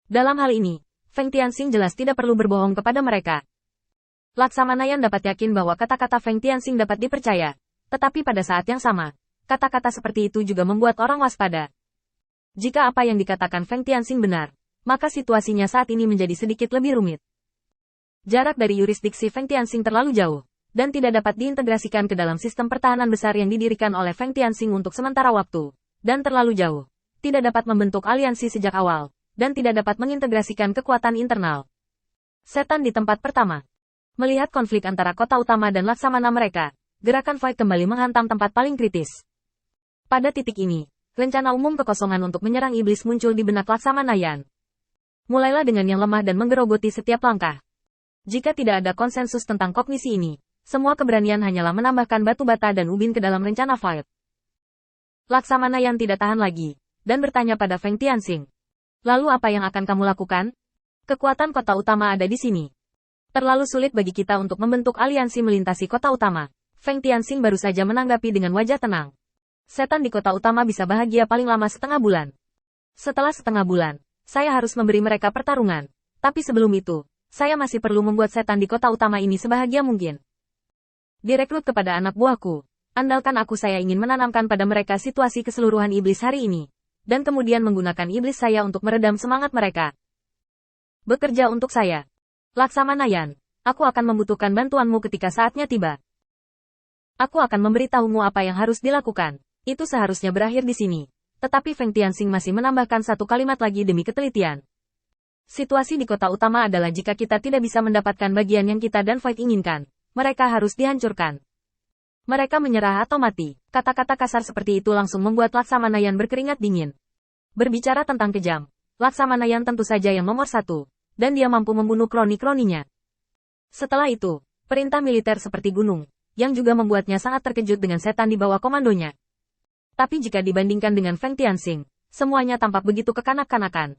Dalam hal ini, Feng Tianxing jelas tidak perlu berbohong kepada mereka. Laksamana Yan dapat yakin bahwa kata-kata Feng Tianxing dapat dipercaya, tetapi pada saat yang sama, kata-kata seperti itu juga membuat orang waspada. Jika apa yang dikatakan Feng Tianxing benar, maka situasinya saat ini menjadi sedikit lebih rumit. Jarak dari yurisdiksi Feng Tianxing terlalu jauh, dan tidak dapat diintegrasikan ke dalam sistem pertahanan besar yang didirikan oleh Feng Tianxing untuk sementara waktu, dan terlalu jauh, tidak dapat membentuk aliansi sejak awal, dan tidak dapat mengintegrasikan kekuatan internal. Setan di tempat pertama. Melihat konflik antara kota utama dan laksamana mereka, gerakan Void kembali menghantam tempat paling kritis. Pada titik ini, rencana umum kekosongan untuk menyerang iblis muncul di benak Laksamana Yan. Mulailah dengan yang lemah dan menggerogoti setiap langkah. Jika tidak ada konsensus tentang kognisi ini, semua keberanian hanyalah menambahkan batu bata dan ubin ke dalam rencana Void. Laksamana Yan tidak tahan lagi, dan bertanya pada Feng Tianxing. Lalu apa yang akan kamu lakukan? Kekuatan kota utama ada di sini. Terlalu sulit bagi kita untuk membentuk aliansi melintasi kota utama. Feng Tianxing baru saja menanggapi dengan wajah tenang. Setan di kota utama bisa bahagia paling lama setengah bulan. Setelah setengah bulan, saya harus memberi mereka pertarungan. Tapi sebelum itu, saya masih perlu membuat setan di kota utama ini sebahagia mungkin. Direkrut kepada anak buahku. Andalkan aku, saya ingin menanamkan pada mereka situasi keseluruhan iblis hari ini. Dan kemudian menggunakan iblis saya untuk meredam semangat mereka. Bekerja untuk saya. Laksamana Yan, aku akan membutuhkan bantuanmu ketika saatnya tiba. Aku akan memberitahumu apa yang harus dilakukan. Itu seharusnya berakhir di sini. Tetapi Feng Tianxing masih menambahkan satu kalimat lagi demi ketelitian. Situasi di kota utama adalah jika kita tidak bisa mendapatkan bagian yang kita dan Void inginkan, mereka harus dihancurkan. Mereka menyerah atau mati. Kata-kata kasar seperti itu langsung membuat Laksamana Yan berkeringat dingin. Berbicara tentang kejam, Laksamana Yan tentu saja yang nomor satu. Dan dia mampu membunuh kroni-kroninya. Setelah itu, perintah militer seperti gunung, yang juga membuatnya sangat terkejut dengan setan di bawah komandonya. Tapi jika dibandingkan dengan Feng Tianxing, semuanya tampak begitu kekanak-kanakan.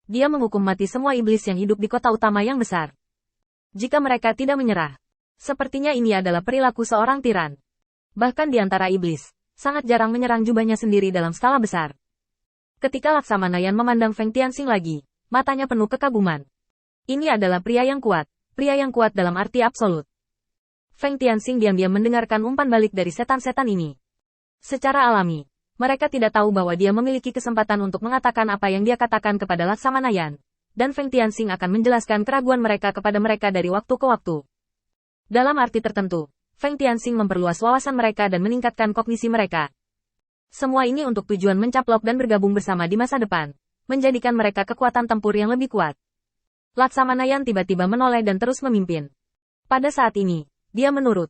Dia menghukum mati semua iblis yang hidup di kota utama yang besar. Jika mereka tidak menyerah, sepertinya ini adalah perilaku seorang tiran. Bahkan di antara iblis, sangat jarang menyerang jubahnya sendiri dalam skala besar. Ketika Laksamana Yan memandang Feng Tianxing lagi, matanya penuh kekaguman. Ini adalah pria yang kuat dalam arti absolut. Feng Tianxing diam-diam mendengarkan umpan balik dari setan-setan ini. Secara alami, mereka tidak tahu bahwa dia memiliki kesempatan untuk mengatakan apa yang dia katakan kepada Laksamana Yan, dan Feng Tianxing akan menjelaskan keraguan mereka kepada mereka dari waktu ke waktu. Dalam arti tertentu, Feng Tianxing memperluas wawasan mereka dan meningkatkan kognisi mereka. Semua ini untuk tujuan mencaplok dan bergabung bersama di masa depan. Menjadikan mereka kekuatan tempur yang lebih kuat. Laksamana Yan tiba-tiba menoleh dan terus memimpin. Pada saat ini, dia menurut.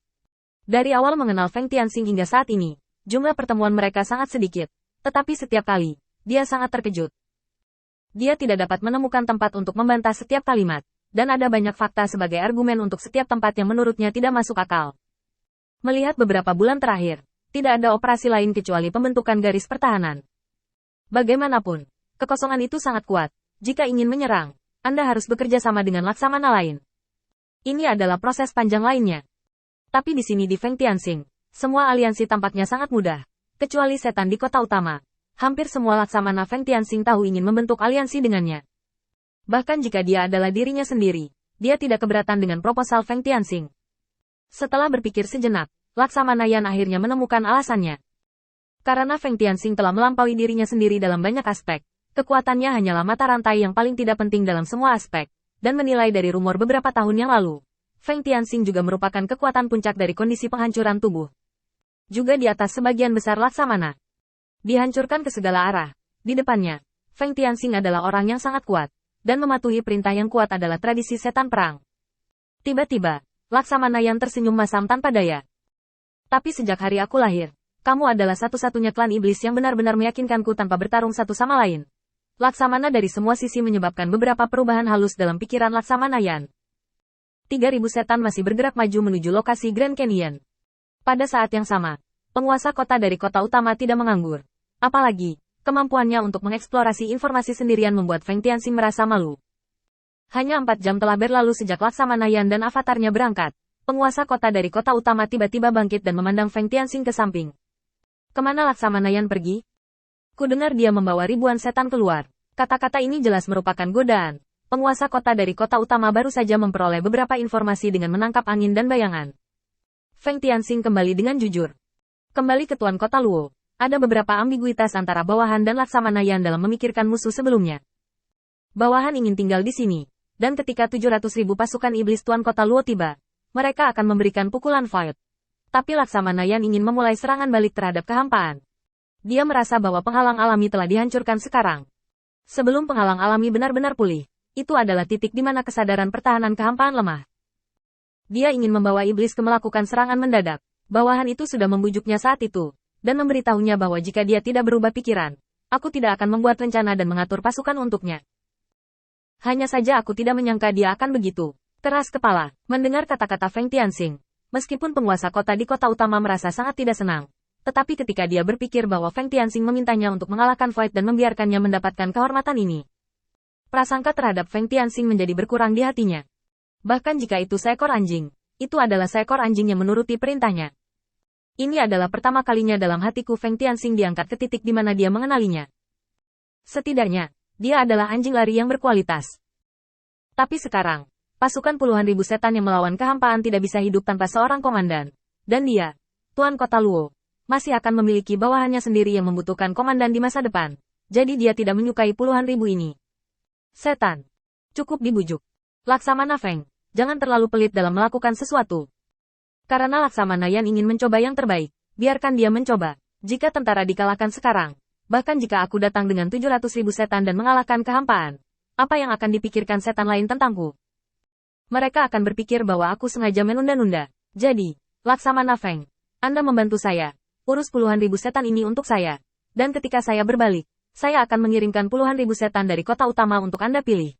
Dari awal mengenal Feng Tianxing hingga saat ini, jumlah pertemuan mereka sangat sedikit. Tetapi setiap kali, dia sangat terkejut. Dia tidak dapat menemukan tempat untuk membantah setiap kalimat, dan ada banyak fakta sebagai argumen untuk setiap tempat yang menurutnya tidak masuk akal. Melihat beberapa bulan terakhir, tidak ada operasi lain kecuali pembentukan garis pertahanan. Bagaimanapun, kekosongan itu sangat kuat. Jika ingin menyerang, Anda harus bekerja sama dengan laksamana lain. Ini adalah proses panjang lainnya. Tapi di sini di Feng Tianxing, semua aliansi tampaknya sangat mudah. Kecuali setan di kota utama. Hampir semua laksamana Feng Tianxing tahu ingin membentuk aliansi dengannya. Bahkan jika dia adalah dirinya sendiri, dia tidak keberatan dengan proposal Feng Tianxing. Setelah berpikir sejenak, Laksamana Yan akhirnya menemukan alasannya. Karena Feng Tianxing telah melampaui dirinya sendiri dalam banyak aspek. Kekuatannya hanyalah mata rantai yang paling tidak penting dalam semua aspek, dan menilai dari rumor beberapa tahun yang lalu. Feng Tianxing juga merupakan kekuatan puncak dari kondisi penghancuran tubuh. Juga di atas sebagian besar laksamana. Dihancurkan ke segala arah. Di depannya, Feng Tianxing adalah orang yang sangat kuat, dan mematuhi perintah yang kuat adalah tradisi setan perang. Tiba-tiba, Laksamana Yan tersenyum masam tanpa daya. Tapi sejak hari aku lahir, kamu adalah satu-satunya klan iblis yang benar-benar meyakinkanku tanpa bertarung satu sama lain. Laksamana dari semua sisi menyebabkan beberapa perubahan halus dalam pikiran Laksamana Yan. 3.000 setan masih bergerak maju menuju lokasi Grand Canyon. Pada saat yang sama, penguasa kota dari kota utama tidak menganggur. Apalagi, kemampuannya untuk mengeksplorasi informasi sendirian membuat Feng Tianxing merasa malu. Hanya 4 jam telah berlalu sejak Laksamana Yan dan avatarnya berangkat. Penguasa kota dari kota utama tiba-tiba bangkit dan memandang Feng Tianxing ke samping. Kemana Laksamana Yan pergi? Kudengar dia membawa ribuan setan keluar. Kata-kata ini jelas merupakan godaan. Penguasa kota dari kota utama baru saja memperoleh beberapa informasi dengan menangkap angin dan bayangan. Feng Tianxing kembali dengan jujur. Kembali ke Tuan Kota Luo. Ada beberapa ambiguitas antara bawahan dan Laksamana Yan dalam memikirkan musuh sebelumnya. Bawahan ingin tinggal di sini. Dan ketika 700.000 pasukan iblis Tuan Kota Luo tiba, mereka akan memberikan pukulan fight. Tapi Laksamana Yan ingin memulai serangan balik terhadap kehampaan. Dia merasa bahwa penghalang alami telah dihancurkan sekarang. Sebelum penghalang alami benar-benar pulih, itu adalah titik di mana kesadaran pertahanan kehampaan lemah. Dia ingin membawa iblis ke melakukan serangan mendadak. Bawahan itu sudah membujuknya saat itu, dan memberitahunya bahwa jika dia tidak berubah pikiran, aku tidak akan membuat rencana dan mengatur pasukan untuknya. Hanya saja aku tidak menyangka dia akan begitu keras kepala. Mendengar kata-kata Feng Tianxing, meskipun penguasa kota di kota utama merasa sangat tidak senang, tetapi ketika dia berpikir bahwa Feng Tianxing memintanya untuk mengalahkan Void dan membiarkannya mendapatkan kehormatan ini, prasangka terhadap Feng Tianxing menjadi berkurang di hatinya. Bahkan jika itu seekor anjing, itu adalah seekor anjing yang menuruti perintahnya. Ini adalah pertama kalinya dalam hatiku Feng Tianxing diangkat ke titik di mana dia mengenalinya. Setidaknya, dia adalah anjing lari yang berkualitas. Tapi sekarang, pasukan puluhan ribu setan yang melawan kehampaan tidak bisa hidup tanpa seorang komandan. Dan dia, Tuan Kota Luo, masih akan memiliki bawahannya sendiri yang membutuhkan komandan di masa depan. Jadi dia tidak menyukai puluhan ribu ini. Setan. Cukup dibujuk. Laksamana Feng, jangan terlalu pelit dalam melakukan sesuatu. Karena Laksamana Yan ingin mencoba yang terbaik, biarkan dia mencoba. Jika tentara dikalahkan sekarang, bahkan jika aku datang dengan 700.000 setan dan mengalahkan kehampaan, apa yang akan dipikirkan setan lain tentangku? Mereka akan berpikir bahwa aku sengaja menunda-nunda. Jadi, Laksamana Feng, Anda membantu saya. Urus puluhan ribu setan ini untuk saya. Dan ketika saya berbalik, saya akan mengirimkan puluhan ribu setan dari kota utama untuk Anda pilih.